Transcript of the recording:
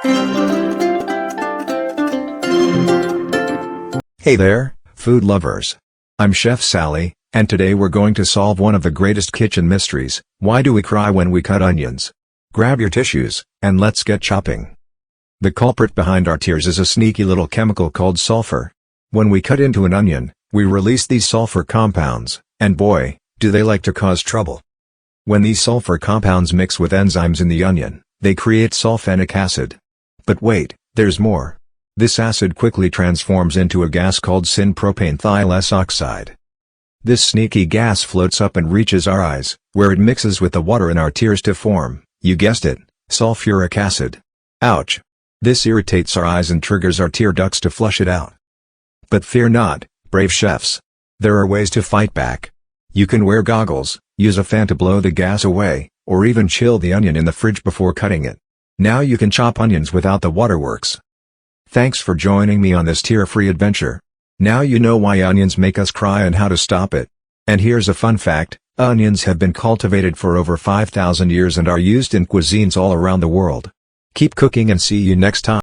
Hey there, food lovers. I'm Chef Sally, and today we're going to solve one of the greatest kitchen mysteries: why do we cry when we cut onions? Grab your tissues, and let's get chopping. The culprit behind our tears is a sneaky little chemical called sulfur. When we cut into an onion, we release these sulfur compounds, and boy, do they like to cause trouble. When these sulfur compounds mix with enzymes in the onion, they create sulfenic acid. But wait, there's more. This acid quickly transforms into a gas called syn-Propanethial-S-oxide. This sneaky gas floats up and reaches our eyes, where it mixes with the water in our tears to form, you guessed it, sulfuric acid. Ouch! This irritates our eyes and triggers our tear ducts to flush it out. But fear not, brave chefs. There are ways to fight back. You can wear goggles, use a fan to blow the gas away, or even chill the onion in the fridge before cutting it. Now you can chop onions without the waterworks. Thanks for joining me on this tear-free adventure. Now you know why onions make us cry and how to stop it. And here's a fun fact: onions have been cultivated for over 5,000 years and are used in cuisines all around the world. Keep cooking and see you next time.